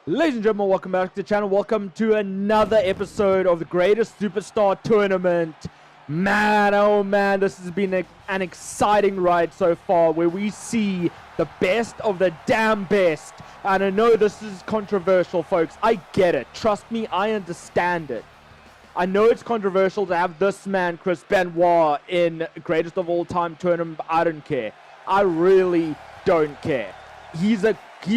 Ladies and gentlemen, welcome back to the channel. Welcome to another episode of the Greatest Superstar Tournament. Man, oh man, this has been an exciting ride so far where we see the best of the damn best. And I know this is controversial, folks. I get it. Trust me, I understand it. I know it's controversial to have this man, Benoit, in Greatest of All Time Tournament, but I don't care. I really don't care. He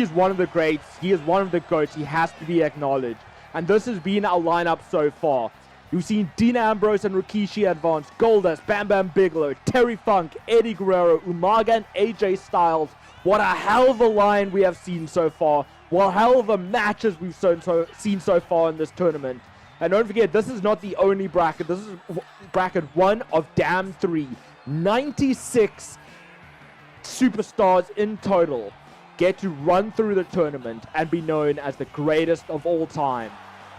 is one of the greats. He is one of the GOATs. He has to be acknowledged. And this has been our lineup so far. You've seen Dean Ambrose and Rikishi advance, Goldust, Bam Bam Bigelow, Terry Funk, Eddie Guerrero, Umaga, and AJ Styles. What a hell of a line we have seen so far. What a hell of a matches we've seen so far in this tournament. And don't forget, this is not the only bracket. This is bracket 1 of damn 3. 96 superstars in total get to run through the tournament and be known as the greatest of all time.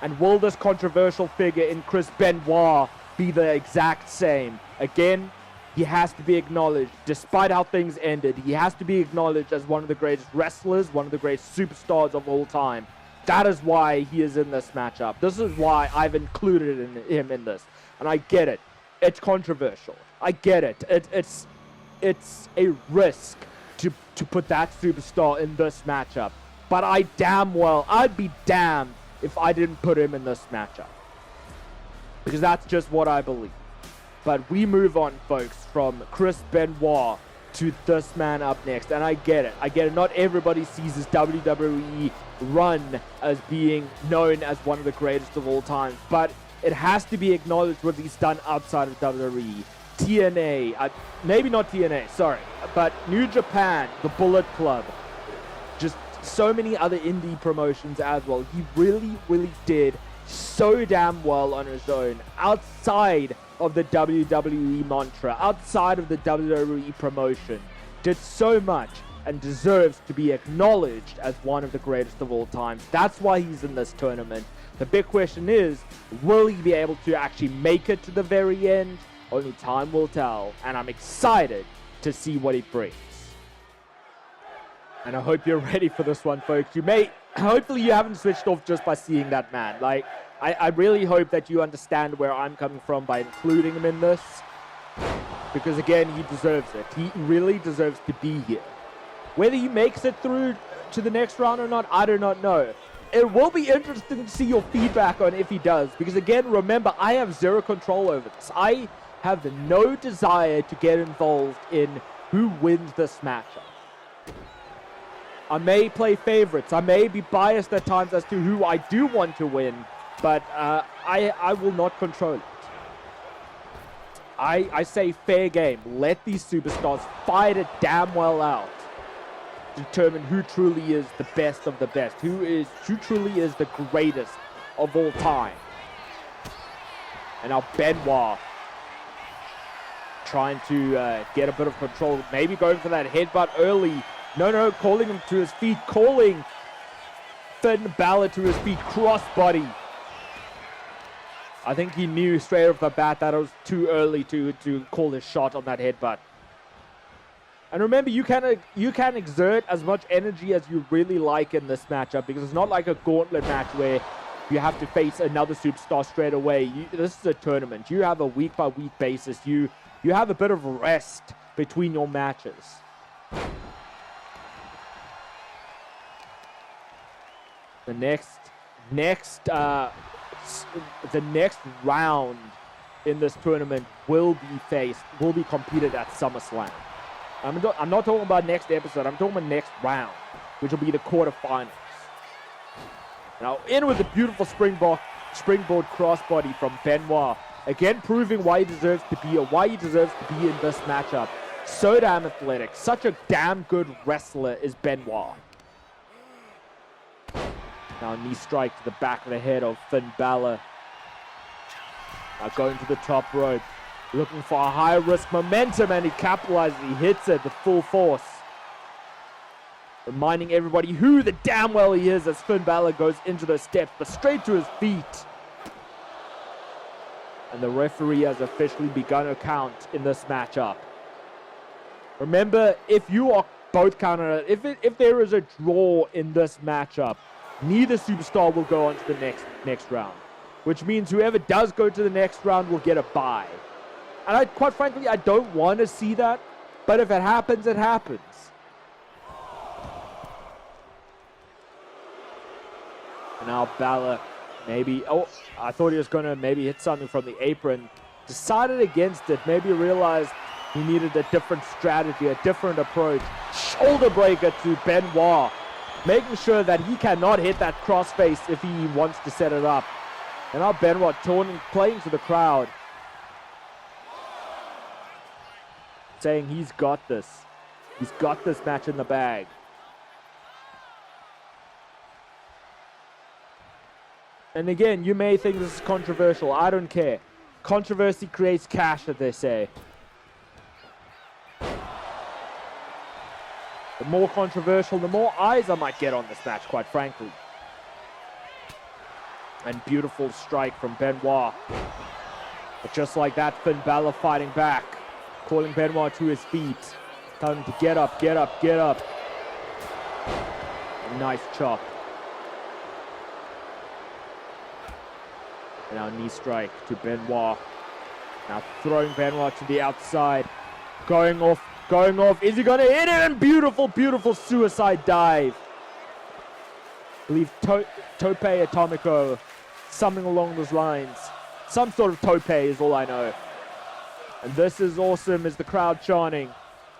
And will this controversial figure in Benoit be the exact same? Again, he has to be acknowledged. Despite how things ended, he has to be acknowledged as one of the greatest wrestlers, one of the greatest superstars of all time. That is why he is in this matchup. This is why I've included him in this. And I get it. It's controversial. I get it. It's a risk to put that superstar in this matchup. But I'd be damned if I didn't put him in this matchup. Because that's just what I believe. But we move on, folks, from Benoit to this man up next. And I get it. Not everybody sees his WWE run as being known as one of the greatest of all time. But it has to be acknowledged what he's done outside of WWE. TNA, maybe not TNA, sorry, but New Japan, the Bullet Club, just so many other indie promotions as well. He really did so damn well on his own, outside of the WWE mantra, outside of the WWE promotion. Did so much and deserves to be acknowledged as one of the greatest of all time. That's why he's in this tournament. The big question is, will he be able to actually make it to the very end? Only time will tell, and I'm excited to see what he brings. And I hope you're ready for this one, folks. Hopefully you haven't switched off just by seeing that man. Like, I really hope that you understand where I'm coming from by including him in this. Because again, he deserves it. He really deserves to be here. Whether he makes it through to the next round or not, I do not know. It will be interesting to see your feedback on if he does. Because again, remember, I have zero control over this. I have no desire to get involved in who wins this matchup. I may play favorites. I may be biased at times as to who I do want to win, but I will not control it. I say fair game. Let these superstars fight it damn well out to determine who truly is the best of the best, who truly is the greatest of all time. And now Benoit trying to get a bit of control, maybe going for that headbutt early. No, calling him to his feet, calling Finn Balor to his feet, crossbody. I think he knew straight off the bat that it was too early to call his shot on that headbutt. And remember, you can exert as much energy as you really like in this matchup, because it's not like a gauntlet match where you have to face another superstar straight away. This is a tournament. You have a week-by-week basis. You have a bit of rest between your matches. The next round in this tournament will be competed at SummerSlam. I'm not talking about next episode. I'm talking about next round, which will be the quarterfinals. Now in with the beautiful springboard crossbody from Benoit. Again, proving why he deserves to be in this matchup. So damn athletic. Such a damn good wrestler is Benoit. Now knee strike to the back of the head of Finn Balor. Now going to the top rope. Looking for a high risk momentum, and he capitalizes. He hits it with full force. Reminding everybody who the damn well he is as Finn Balor goes into the steps, but straight to his feet. And the referee has officially begun a count in this matchup. Remember, if you are both counted, if there is a draw in this matchup, neither superstar will go on to the next round, which means whoever does go to the next round will get a bye. And quite frankly, I don't want to see that, but if it happens, it happens. And now Balor, maybe, I thought he was going to maybe hit something from the apron. Decided against it, maybe realized he needed a different strategy, a different approach. Shoulder breaker to Benoit, making sure that he cannot hit that crossface if he wants to set it up. And now Benoit playing to the crowd, saying he's got this. He's got this match in the bag. And again, you may think this is controversial. I don't care. Controversy creates cash, as they say. The more controversial, the more eyes I might get on this match, quite frankly. And beautiful strike from Benoit. But just like that, Finn Balor fighting back. Calling Benoit to his feet. Telling him to get up, get up, get up. A nice chop. And now knee strike to Benoit. Now throwing Benoit to the outside. Going off. Is he going to hit him? And beautiful, beautiful suicide dive. I believe Tope Atomico. Something along those lines. Some sort of tope is all I know. And this is awesome, is the crowd chanting.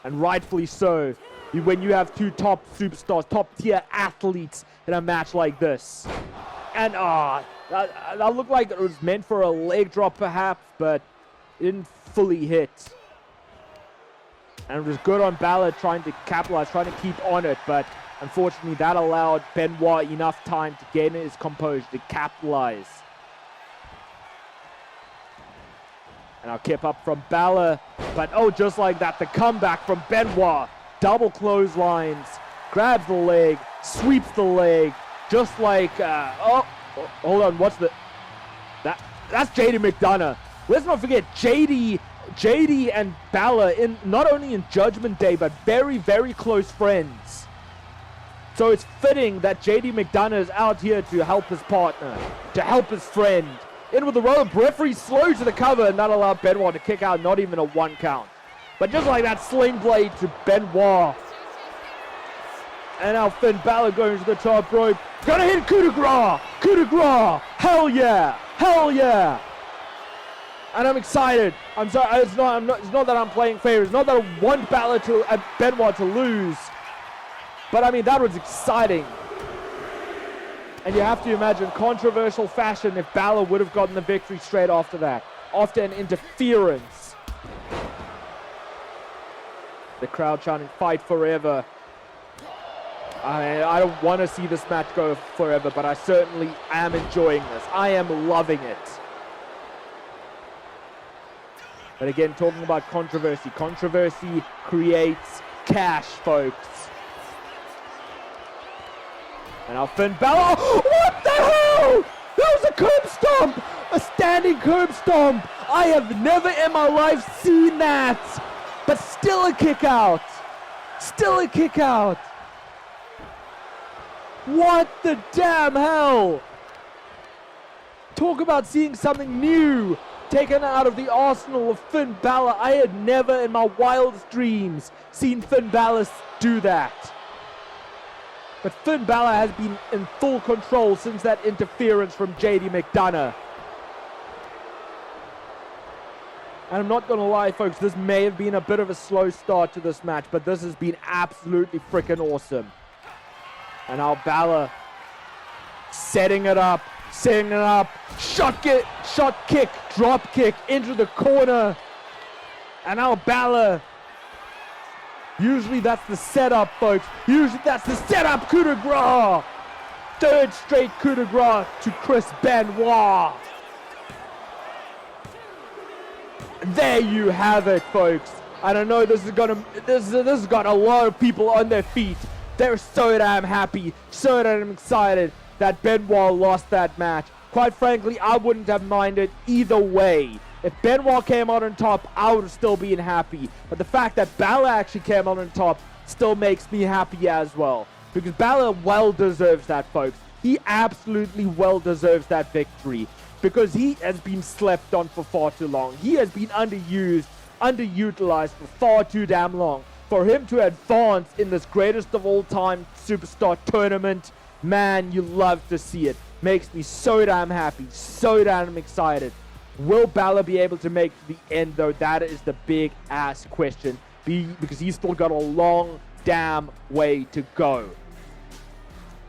And rightfully so. When you have two top superstars, top tier athletes in a match like this. And that looked like it was meant for a leg drop perhaps, but it didn't fully hit. And it was good on Balor trying to capitalize, trying to keep on it, but unfortunately that allowed Benoit enough time to gain his composure, to capitalize. And I'll keep up from Balor, but just like that, the comeback from Benoit. Double clotheslines, grabs the leg, sweeps the leg, just like, hold on, that's JD McDonough. Let's not forget, JD and Balor, not only in Judgment Day, but very, very close friends. So it's fitting that JD McDonough is out here to help his partner, to help his friend. In with the rope, referee slow to the cover, and that allowed Benoit to kick out, not even a 1 count. But just like that, sling blade to Benoit. And now Finn Balor going to the top rope. Gonna hit coup de grace! Coup de grace! Hell yeah! Hell yeah! And I'm excited. It's not that I'm playing favorites. It's not that I want Benoit to lose. But I mean, that was exciting. And you have to imagine controversial fashion if Balor would have gotten the victory straight after that. After an interference. The crowd chanting, fight forever. I don't want to see this match go forever, but I certainly am enjoying this. I am loving it. But again, talking about controversy. Controversy creates cash, folks. And now Finn Balor. What the hell? That was a curb stomp! A standing curb stomp! I have never in my life seen that! But still a kick out! Still a kick out! What the damn hell? Talk about seeing something new taken out of the arsenal of Finn Balor. I had never in my wildest dreams seen Finn Balor do that. But Finn Balor has been in full control since that interference from JD McDonough. And I'm not going to lie, folks, this may have been a bit of a slow start to this match, but this has been absolutely freaking awesome. And now Balor setting it up, shot kick, drop kick into the corner. And now Balor, usually that's the setup, folks. Usually that's the setup, coup de grace. Third straight coup de grace to Chris Benoit. There you have it, folks. And I know this has got a lot of people on their feet. They're so damn happy, so damn excited that Benoit lost that match. Quite frankly, I wouldn't have minded either way. If Benoit came out on top, I would have still been happy. But the fact that Balor actually came out on top still makes me happy as well. Because Balor well deserves that, folks. He absolutely well deserves that victory because he has been slept on for far too long. He has been underutilized for far too damn long. For him to advance in this greatest of all time superstar tournament, man, you love to see it. Makes me so damn happy, so damn excited. Will Balor be able to make the end, though? That is the big ass question, because he's still got a long damn way to go.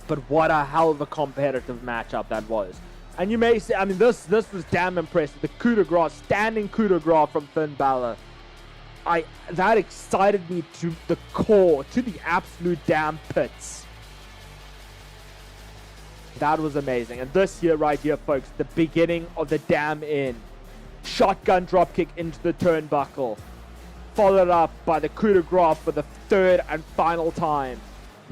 But what a hell of a competitive matchup that was. And you may say, I mean, this was damn impressive. The coup de grace, standing coup de grace from Finn Balor. That excited me to the core, to the absolute damn pits. That was amazing. And this here, right here, folks, the beginning of the damn end. Shotgun dropkick into the turnbuckle. Followed up by the coup de grace for the third and final time.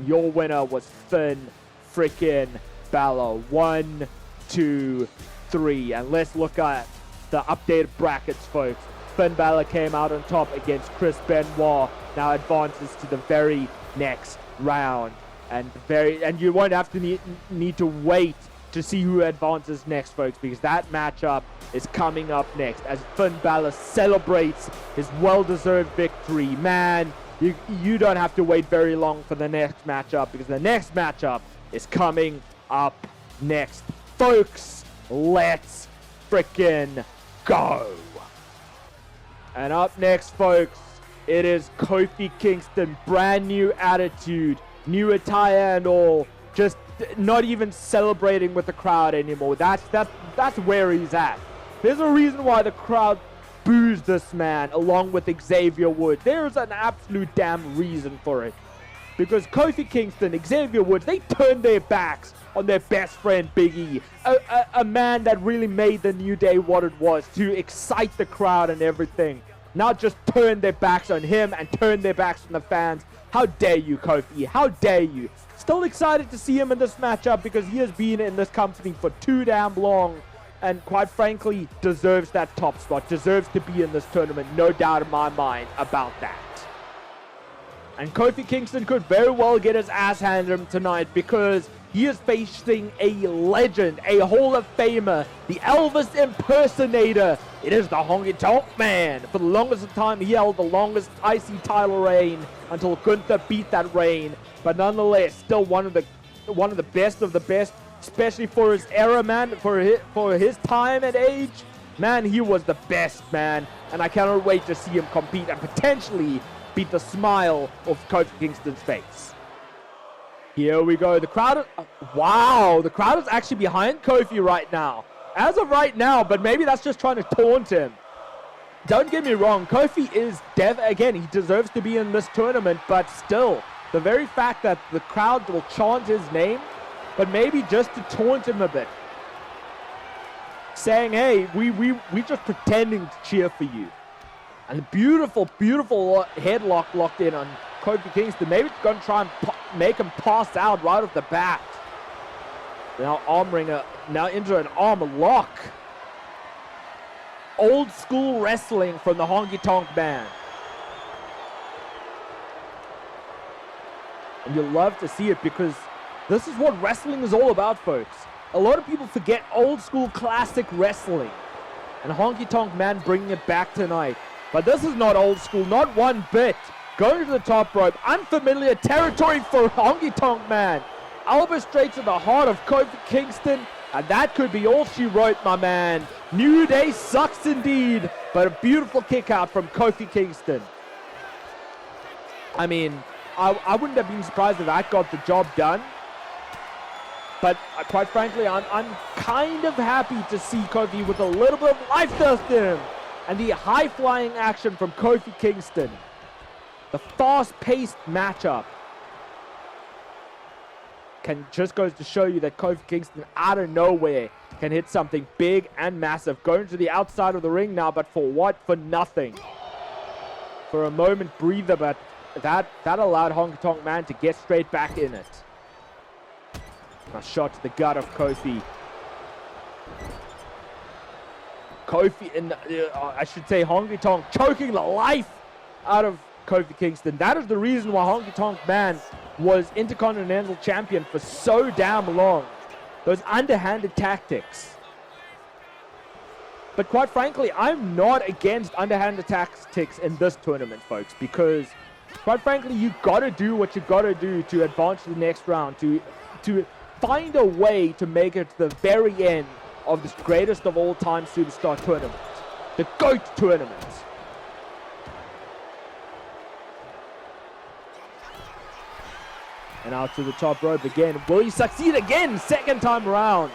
Your winner was Finn freaking Balor. 1, 2, 3. And let's look at the updated brackets, folks. Finn Balor came out on top against Chris Benoit. Now advances to the very next round. And you won't have to need to wait to see who advances next, folks, because that matchup is coming up next as Finn Balor celebrates his well-deserved victory. Man, you don't have to wait very long for the next matchup, because the next matchup is coming up next. Folks, let's frickin' go. And up next, folks, it is Kofi Kingston. Brand new attitude, new attire and all. Just not even celebrating with the crowd anymore. That's where he's at. There's a reason why the crowd boos this man along with Xavier Woods. There's an absolute damn reason for it. Because Kofi Kingston, Xavier Woods, they turned their backs on their best friend Big E. A man that really made the New Day what it was, to excite the crowd and everything. Now just turn their backs on him and turn their backs on the fans. How dare you, Kofi? How dare you? Still excited to see him in this matchup because he has been in this company for too damn long. And quite frankly, deserves that top spot. Deserves to be in this tournament. No doubt in my mind about that. And Kofi Kingston could very well get his ass handed him tonight because he is facing a legend, a Hall of Famer, the Elvis impersonator. It is the Honky Tonk Man. For the longest time, he held the longest IC title reign until Gunther beat that reign. But nonetheless, still one of the best of the best, especially for his era, man, for his time and age. Man, he was the best, man. And I cannot wait to see him compete and potentially beat the smile of Kofi Kingston's face. Here we go. The crowd, wow, the crowd is actually behind Kofi right now. As of right now, but maybe that's just trying to taunt him. Don't get me wrong, Kofi is again, he deserves to be in this tournament, but still, the very fact that the crowd will chant his name, but maybe just to taunt him a bit. Saying, hey, we just pretending to cheer for you. And beautiful headlock locked in on Kofi Kingston. Maybe it's going to try and make him pass out right off the bat. Now arm ringer, now into an arm lock. Old school wrestling from the Honky Tonk Man. And you'll love to see it because this is what wrestling is all about, folks. A lot of people forget old school classic wrestling. And Honky Tonk Man bringing it back tonight. But this is not old school, not one bit. Going to the top rope, unfamiliar territory for Honky Tonk Man. Elbow straight to the heart of Kofi Kingston, and that could be all she wrote, my man. New Day sucks indeed, but a beautiful kick out from Kofi Kingston. I mean, I wouldn't have been surprised if that got the job done. But quite frankly, I'm kind of happy to see Kofi with a little bit of life dust in him. And the high-flying action from Kofi Kingston. The fast-paced matchup just goes to show you that Kofi Kingston out of nowhere can hit something big and massive. Going to the outside of the ring now, but for what? For nothing. For a moment breather, but that allowed Honky Tonk Man to get straight back in it. A shot to the gut of Kofi. Kofi, I should say Honky Tonk, choking the life out of Kofi Kingston. That is the reason why Honky Tonk Man was Intercontinental Champion for so damn long. those underhanded tactics. But quite frankly, I'm not against underhanded tactics in this tournament, folks, because quite frankly, you gotta do what you gotta do to advance to the next round, to find a way to make it to the very end of this greatest of all time superstar tournament, the GOAT tournament. And out to the top rope again. Will he succeed again? Second time around.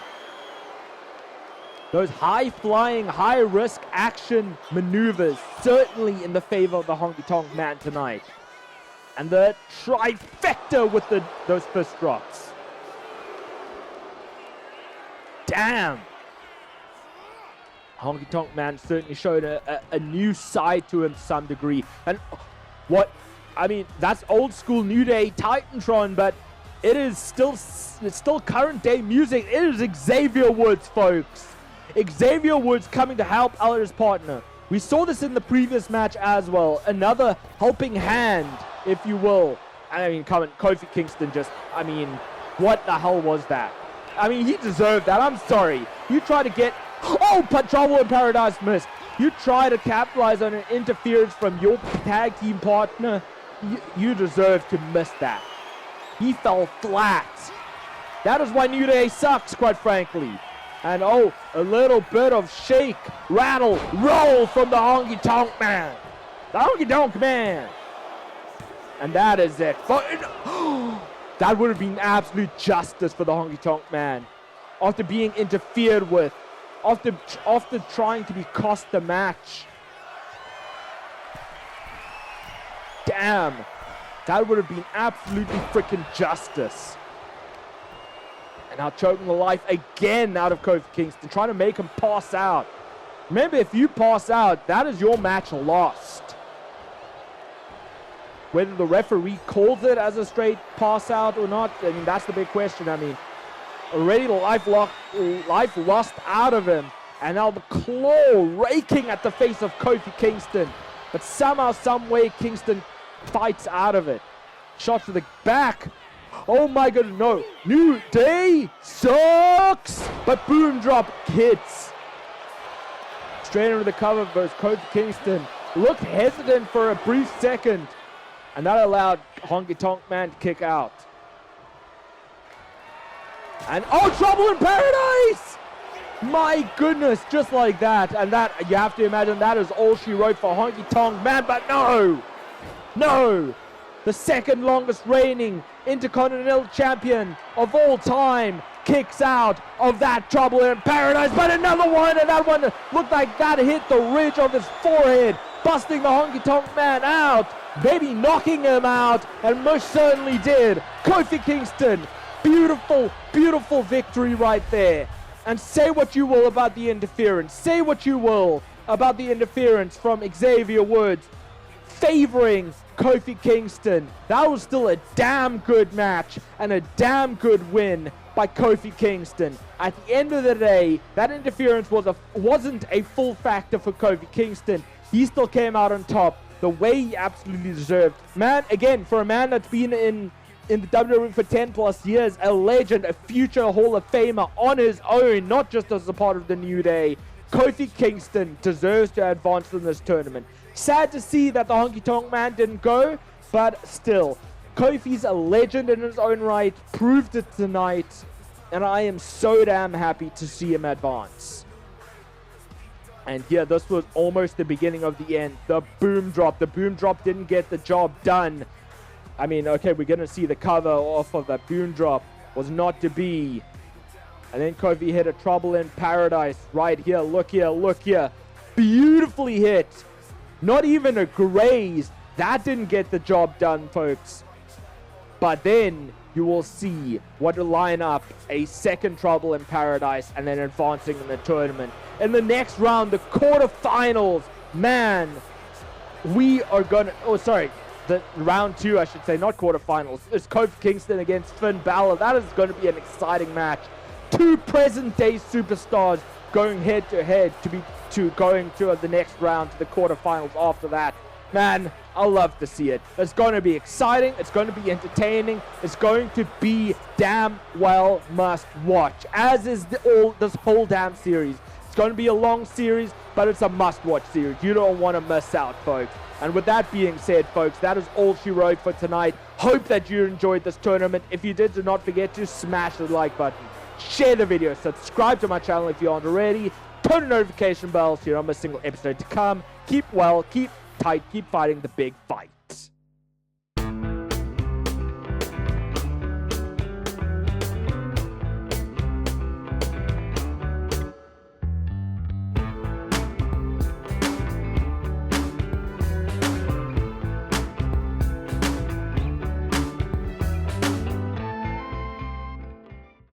Those high-flying, high-risk action maneuvers certainly in the favor of the Honky Tonk Man tonight. And the trifecta with those fist drops. Damn. Honky Tonk Man certainly showed a new side to him to some degree. And what, I mean, that's old school New Day Titantron, but it's still current day music. It is Xavier Woods, folks. Xavier Woods coming to help out his partner. We saw this in the previous match as well. Another helping hand, if you will. I mean, come on, Kofi Kingston just, I mean, what the hell was that? I mean, he deserved that. I'm sorry. You try to get, but Trouble in Paradise missed. You try to capitalize on an interference from your tag team partner. You deserve to miss that. He fell flat. That is why New Day sucks, quite frankly. And a little bit of shake, rattle, roll from the Honky Tonk Man. The Honky Tonk Man. And that is it. That would have been absolute justice for the Honky Tonk Man. After being interfered with. After trying to be cost the match. Damn. That would have been absolutely freaking justice. And now choking the life again out of Kofi Kingston, trying to make him pass out. Remember, if you pass out, that is your match lost. Whether the referee calls it as a straight pass out or not, I mean, that's the big question. I mean, already the life lost out of him. And now the claw raking at the face of Kofi Kingston. But somehow, some way, Kingston fights out of it. Shot to the back. Oh my goodness, no. New Day sucks. But boom drop hits. Straight into the cover versus Kofi Kingston. Looked hesitant for a brief second. And that allowed Honky Tonk Man to kick out. And Trouble in Paradise! My goodness, just like that. And that, you have to imagine, that is all she wrote for Honky Tonk Man. But no! No! The second longest reigning Intercontinental Champion of all time kicks out of that Trouble in Paradise. But another one, and that one looked like that hit the ridge of his forehead, busting the Honky Tonk Man out, maybe knocking him out, and most certainly did. Kofi Kingston, beautiful, beautiful victory right there. And say what you will about the interference. Say what you will about the interference from Xavier Woods favoring Kofi Kingston. That was still a damn good match and a damn good win by Kofi Kingston. At the end of the day, that interference wasn't a full factor for Kofi Kingston. He still came out on top the way he absolutely deserved. Man, again, for a man that's been in the WWE for 10 plus years, a legend, a future Hall of Famer on his own, not just as a part of the New Day, Kofi Kingston deserves to advance in this tournament. Sad to see that the Honky Tonk Man didn't go, but still, Kofi's a legend in his own right, proved it tonight, and I am so damn happy to see him advance. And yeah, this was almost the beginning of the end. The boom drop didn't get the job done. I mean, okay, we're going to see the cover off of that boom drop. Was not to be. And then Kofi hit a Trouble in Paradise right here. Look here, look here. Beautifully hit. Not even a graze. That didn't get the job done, folks. But then you will see what will line up a second Trouble in Paradise and then advancing in the tournament. In the next round, the quarterfinals, man, we are going to... the round 2, I should say, not quarterfinals. It's Kofi Kingston against Finn Balor. That is going to be an exciting match. Two present-day superstars going head-to-head to going to the next round, to the quarterfinals after that. Man, I love to see it. It's going to be exciting. It's going to be entertaining. It's going to be damn well must watch, as is this whole damn series. It's going to be a long series, but it's a must watch series. You don't want to miss out, folks. And with that being said, folks, that is all she wrote for tonight. Hope that you enjoyed this tournament. If you did, do not forget to smash the like button, share the video, subscribe to my channel if you aren't already, turn the notification bell so you don't miss a single episode to come. Keep well, keep tight, keep fighting the big fight.